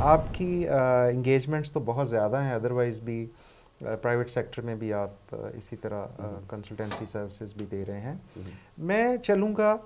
آپ کی انگیجمنٹس تو بہت زیادہ ہیں، ادروائز بھی پرائیویٹ سیکٹر میں بھی آپ اسی طرح کنسلٹنسی سروسز بھی دے رہے ہیں. میں چلوں گا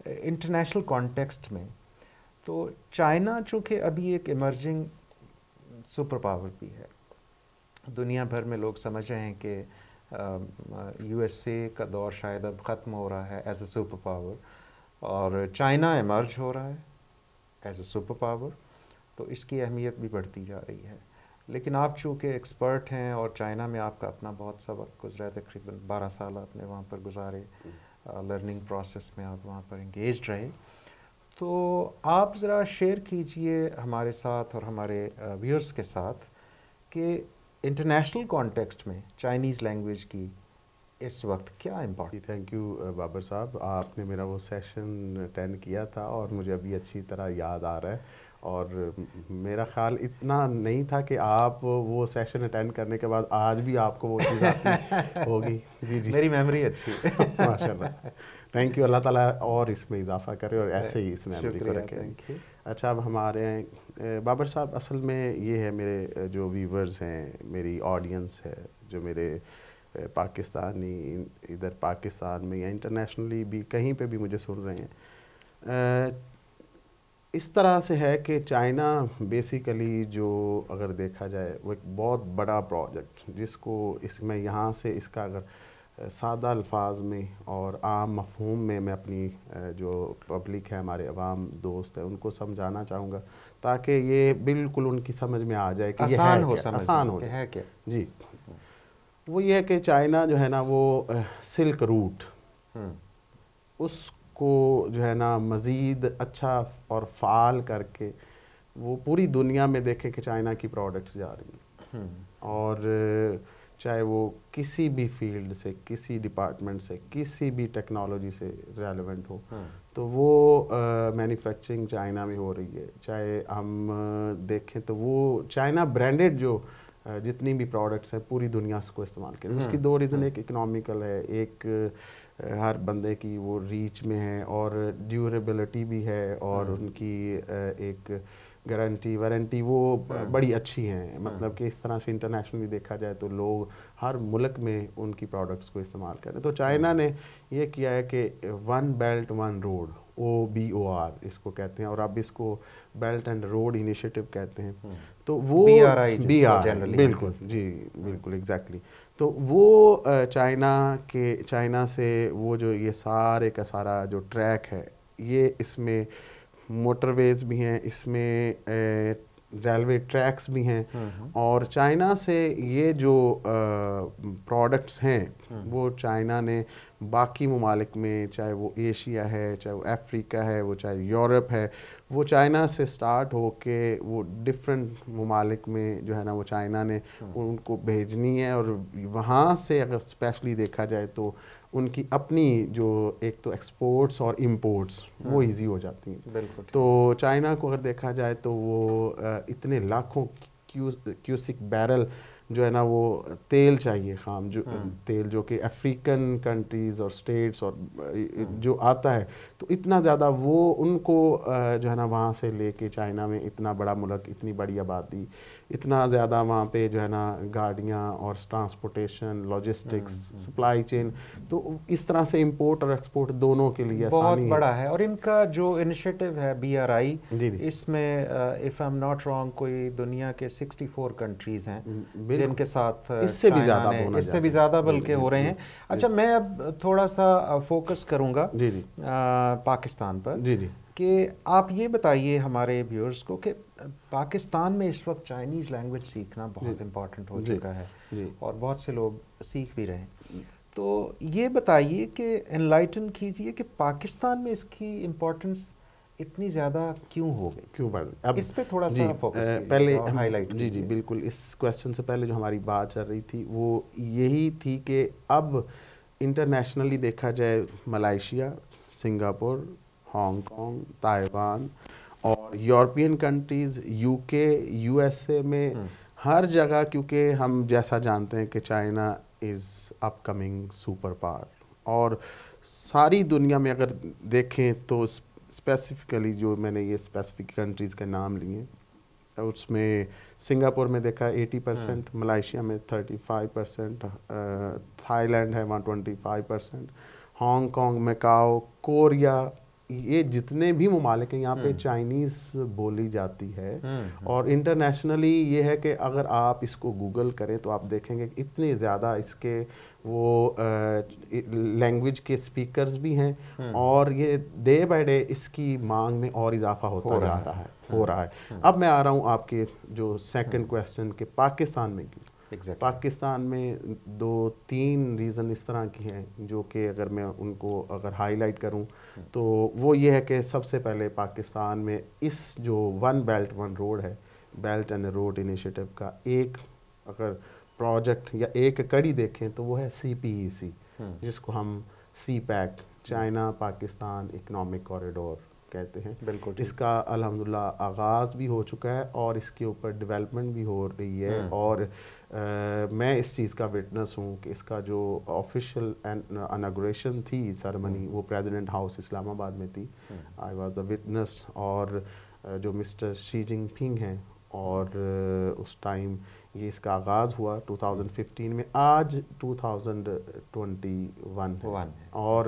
انٹرنیشنل کانٹیکسٹ میں. تو چائنا چونکہ ابھی ایک ایمرجنگ سپر پاور بھی ہے، دنیا بھر میں لوگ سمجھ رہے ہیں کہ یو ایس اے کا دور شاید اب ختم ہو رہا ہے ایز اے سپر پاور، اور چائنا ایمرج ہو رہا ہے ایز اے سپر پاور، تو اس کی اہمیت بھی بڑھتی جا رہی ہے. لیکن آپ چونکہ ایکسپرٹ ہیں اور چائنا میں آپ کا اپنا بہت سا وقت گزرا ہے، تقریباً 12 سال آپ نے وہاں پر گزارے، لرننگ پروسیس میں آپ وہاں پر انگیجڈ رہے، تو آپ ذرا شیئر کیجئے ہمارے ساتھ اور ہمارے ویورز کے ساتھ کہ انٹرنیشنل کانٹیکسٹ میں چائنیز لینگویج کی اس وقت کیا امپورٹنٹ. تھینک یو بابر صاحب، آپ نے میرا وہ سیشن اٹینڈ کیا تھا اور مجھے ابھی اچھی طرح یاد آ رہا ہے، اور میرا خیال اتنا نہیں تھا کہ آپ وہ سیشن اٹینڈ کرنے کے بعد آج بھی آپ کو وہ چیز آتی ہوگی. جی جی، میری میموری اچھی ہے. ماشاء اللہ، تھینک یو. اللہ تعالیٰ اور اس میں اضافہ کرے اور ایسے ہی اس میموری کو شکریہ، رکھے. Thank you. اچھا، اب ہمارے بابر صاحب، اصل میں یہ ہے، میرے جو ویورز ہیں، میری آڈینس ہے جو میرے پاکستانی ادھر پاکستان میں یا انٹرنیشنلی بھی کہیں پہ بھی مجھے سن رہے ہیں، اس طرح سے ہے کہ چائنا بیسیکلی جو اگر دیکھا جائے وہ ایک بہت بڑا پروجیکٹ، جس کو اس میں یہاں سے اس کا اگر سادہ الفاظ میں اور عام مفہوم میں اپنی جو پبلک ہے، ہمارے عوام دوست ہیں، ان کو سمجھانا چاہوں گا تاکہ یہ بالکل ان کی سمجھ میں آ جائے کہ یہ ہے کیا، آسان ہو جائے. جی، وہ یہ ہے کہ چائنا جو ہے نا، وہ سلک روٹ، اس کو جو ہے نا مزید اچھا اور فعال کر کے وہ پوری دنیا میں دیکھیں کہ چائنا کی پروڈکٹس جا رہی ہیں، اور چاہے وہ کسی بھی فیلڈ سے، کسی ڈپارٹمنٹ سے، کسی بھی ٹیکنالوجی سے ریلیونٹ ہو، تو وہ مینوفیکچرنگ چائنا میں ہو رہی ہے. چاہے ہم دیکھیں تو وہ چائنا برانڈڈ جو جتنی بھی پروڈکٹس ہیں پوری دنیا اس کو استعمال کریں. اس کی دو ریزن، ایک اکنامیکل ہے، ایک ہر بندے کی وہ ریچ میں ہے، اور ڈیوریبلٹی بھی ہے، اور ان کی ایک گارنٹی وارنٹی وہ بڑی اچھی ہیں. مطلب کہ اس طرح سے انٹرنیشنلی دیکھا جائے تو لوگ ہر ملک میں ان کی پروڈکٹس کو استعمال کریں. تو چائنا نے یہ کیا ہے کہ one belt one road, OBOR اس کو کہتے ہیں، اور اب اس کو بیلٹ اینڈ روڈ انیشیٹو کہتے ہیں. تو وہ BRI، بالکل، جی بالکل ایگزیکٹلی. تو وہ چائنا سے وہ جو یہ سارے کا سارا جو ٹریک ہے، یہ اس میں موٹر ویز بھی ہیں، اس میں ریلوے ٹریکس بھی ہیں، اور چائنا سے یہ جو پروڈکٹس ہیں وہ چائنا نے باقی ممالک میں، چاہے وہ ایشیا ہے، چاہے وہ افریقہ ہے، وہ چاہے یورپ ہے، وہ چائنا سے سٹارٹ ہو کے وہ ڈفرینٹ ممالک میں جو ہے نا وہ چائنا نے ان کو بھیجنی ہے. اور وہاں سے اگر اسپیشلی دیکھا جائے تو ان کی اپنی جو ایک تو ایکسپورٹس اور امپورٹس وہ ایزی ہو جاتی ہیں. تو چائنا کو اگر دیکھا جائے تو وہ اتنے لاکھوں کیوسک بیرل جو ہے نا وہ تیل چاہیے، خام جو تیل جو کہ افریقن کنٹریز اور سٹیٹس اور جو آتا ہے، تو اتنا زیادہ وہ ان کو جو ہے نا وہاں سے لے کے چائنا میں، اتنا بڑا ملک، اتنی بڑی آبادی، اتنا زیادہ وہاں پہ جو ہے نا گاڑیاں اور ٹرانسپورٹیشن، لاجسٹکس، سپلائی چین، تو اس طرح سے امپورٹ اور ایکسپورٹ دونوں کے لیے بہت بڑا ہے. اور ان کا جو انیشیٹو ہے BRI، اس میں if I am not wrong کوئی دنیا کے 64 کنٹریز ہیں جن کے ساتھ اس سے بھی زیادہ، اس سے بھی زیادہ بلکہ ہو رہے ہیں. اچھا، میں اب تھوڑا سا فوکس کروں گا پاکستان پر، کہ آپ یہ بتائیے ہمارے ویورز کو کہ پاکستان میں اس وقت چائنیز لینگویج سیکھنا بہت امپورٹنٹ ہو چکا ہے، اور بہت سے لوگ سیکھ بھی رہے ہیں. تو یہ بتائیے کہ انلائٹن کیجئے کہ پاکستان میں اس کی امپورٹنس اتنی زیادہ کیوں ہو گئی، کیوں بڑھ گئی، اس پہ تھوڑا سا فوکس پہلے ہائی لائٹ. جی بالکل، اس کویسچن سے پہلے جو ہماری بات چل رہی تھی وہ یہی تھی کہ اب انٹرنیشنلی دیکھا جائے Malaysia, Singapore, Hong Kong, Taiwan اور یورپین کنٹریز، UK، USA میں ہر جگہ، کیونکہ ہم جیسا جانتے ہیں کہ China is up coming super power, اور ساری دنیا میں اگر دیکھیں تو اسپیسیفکلی جو میں نے یہ اسپیسیفک کنٹریز کے نام لیے، اس میں سنگاپور میں دیکھا 80%، ملائیشیا میں 35%، تھائی لینڈ ہے 125%، ہانگ کانگ، میکاؤ، کوریا، یہ جتنے بھی ممالک ہیں یہاں پہ چائنیز بولی جاتی ہے. اور انٹرنیشنلی یہ ہے کہ اگر آپ اس کو گوگل کریں تو آپ دیکھیں گے کہ اتنے زیادہ اس کے وہ لینگویج کے سپیکرز بھی ہیں، اور یہ ڈے بائی ڈے اس کی مانگ میں اور اضافہ ہوتا جا رہا ہے. اب میں آ رہا ہوں آپ کے جو سیکنڈ کویسچن کہ پاکستان میں کیوں. پاکستان میں 2-3 ریزن اس طرح کی ہیں جو کہ اگر میں ان کو اگر ہائی لائٹ کروں تو وہ یہ ہے کہ سب سے پہلے پاکستان میں اس جو ون بیلٹ ون روڈ ہے، بیلٹ اینڈ روڈ انیشیٹو کا ایک اگر پروجیکٹ یا ایک کڑی دیکھیں تو وہ ہے CPEC، جس کو ہم C PEC, China Pakistan economic corridor کہتے ہیں. بالکل اس کا الحمدللہ آغاز بھی ہو چکا ہے اور اس کے اوپر ڈیولپمنٹ بھی ہو رہی ہے، اور میں اس چیز کا وٹنس ہوں کہ اس کا جو آفیشیل اناگوریشن تھی سرمنی وہ پریزیڈنٹ ہاؤس اسلام آباد میں تھی. آئی واز اے وٹنس، اور جو مسٹر شی جن پنگ ہیں، اور اس ٹائم یہ اس کا آغاز ہوا 2015 میں، آج 2021 ہے. اور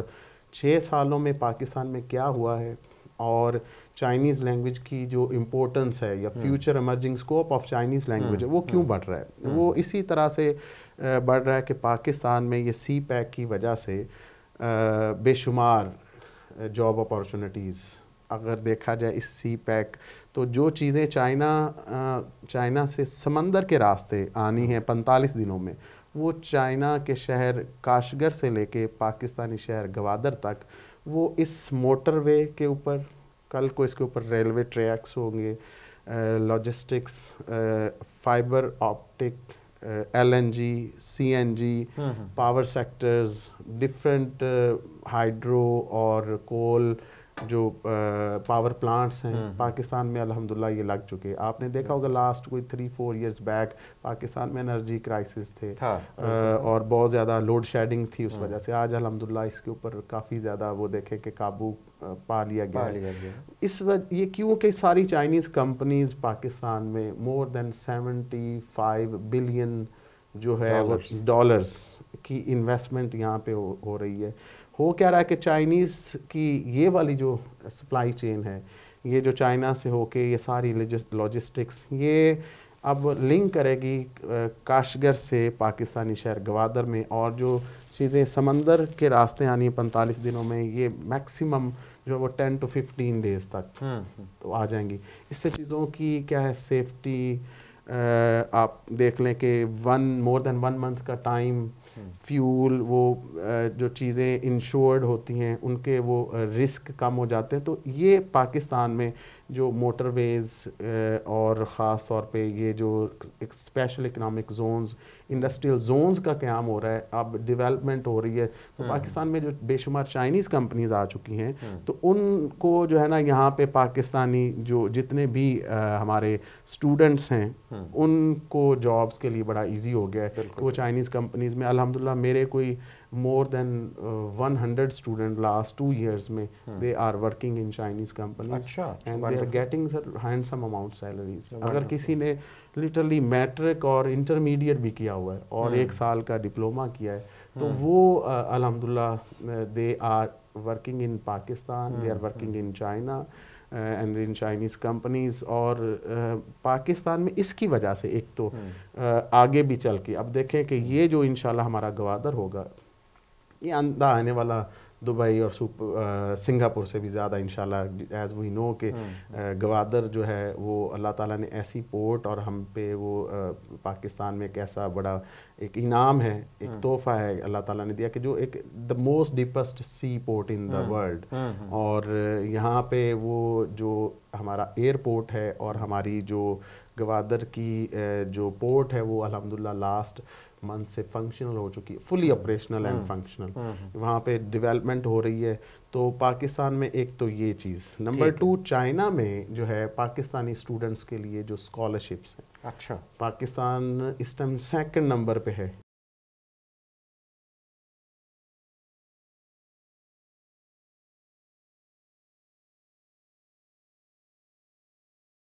6 سالوں میں پاکستان میں کیا ہوا ہے، اور چائنیز لینگویج کی جو امپورٹنس ہے یا future emerging scope of Chinese language ہے وہ کیوں بڑھ رہا ہے. وہ اسی طرح سے بڑھ رہا ہے کہ پاکستان میں یہ سی پیک کی وجہ سے بے شمار جاب اپارچونیٹیز اگر دیکھا جائے اس سی پیک، تو جو چیزیں چائنا سے سمندر کے راستے آنی ہیں 45 دنوں میں، وہ چائنا کے شہر کاشگر سے لے کے پاکستانی شہر گوادر تک وہ اس موٹر وے کے اوپر، کل کو اس کے اوپر ریلوے ٹریکس ہوں گے، logistics, fibre optic, LNG، CNG، power sectors, different hydro اور کول جو پاور پلانٹس ہیں پاکستان میں الحمدللہ یہ لگ چکے. آپ نے دیکھا ہوگا لاسٹ کوئی 3-4 ایئرز بیک پاکستان میں انرجی کرائسس تھے اور بہت زیادہ لوڈ شیڈنگ تھی اس وجہ سے. آج الحمدللہ اس کے اوپر کافی زیادہ وہ دیکھیں کہ قابو پا لیا گیا ہے. اس وجہ یہ کیوں کہ ساری چائنیز کمپنیز پاکستان میں مور دین 75 بلین جو ہے وہ ڈالرز کی انویسٹمنٹ یہاں پہ ہو رہی ہے. ہو کیا رہا ہے کہ چائنیز کی یہ والی جو سپلائی چین ہے، یہ جو چائنا سے ہو کے یہ ساری لاجسٹکس یہ اب لنک کرے گی کاشگر سے پاکستانی شہر گوادر میں، اور جو چیزیں سمندر کے راستے آنی ہیں 45 دنوں میں، یہ میکسیمم جو وہ 10 to 15 days تک تو آ جائیں گی. اس سے چیزوں کی کیا ہے سیفٹی، آپ دیکھ لیں کہ مور دین 1 month کا ٹائم، فیول، وہ جو چیزیں انشورڈ ہوتی ہیں ان کے وہ رسک کم ہو جاتے ہیں. تو یہ پاکستان میں جو موٹر ویز اور خاص طور پہ یہ جو special economic zones, industrial zones کا قیام ہو رہا ہے، اب ڈیولپمنٹ ہو رہی ہے، تو پاکستان میں جو بے شمار چائنیز کمپنیز آ چکی ہیں تو ان کو جو ہے نا یہاں پہ پاکستانی جو جتنے بھی ہمارے اسٹوڈنٹس ہیں ان کو جابس کے لیے بڑا ایزی ہو گیا ہے. وہ چائنیز کمپنیز میں الحمدللہ میرے کوئی more than 100 student last 2 years میں they are working in Chinese companies and they are getting handsome amount salaries. اگر کسی نے literally میٹرک اور انٹرمیڈیٹ بھی کیا ہوا ہے اور 1 سال کا ڈپلوما کیا ہے تو وہ الحمدللہ they are working in Pakistan, they are working in China and in Chinese companies. اور پاکستان میں اس کی وجہ سے ایک تو آگے بھی چل کے اب دیکھیں کہ یہ جو انشاءاللہ ہمارا گوادر ہوگا، یہ آندہ آنے والا دبئی اور سنگاپور سے بھی زیادہ انشاءاللہ، ایز وی نو کہ گوادر جو ہے وہ اللہ تعالیٰ نے ایسی پورٹ اور ہم پہ وہ پاکستان میں ایک ایسا بڑا ایک انعام ہے، ایک تحفہ ہے اللہ تعالیٰ نے دیا کہ جو ایک the most deepest sea port in the world. اور یہاں پہ وہ جو ہمارا ایئرپورٹ ہے اور ہماری جو گوادر کی جو پورٹ ہے وہ الحمدللہ لاسٹ منتھ سے فنکشنل ہو چکی ہے، فلی آپریشنل اینڈ فنکشنل. وہاں پہ ڈیولپمنٹ ہو رہی ہے. تو پاکستان میں ایک تو یہ چیز. نمبر 2 چائنا میں جو ہے پاکستانی اسٹوڈنٹس کے لیے جو اسکالرشپس ہیں، اچھا پاکستان اس ٹائم 2nd نمبر پہ ہے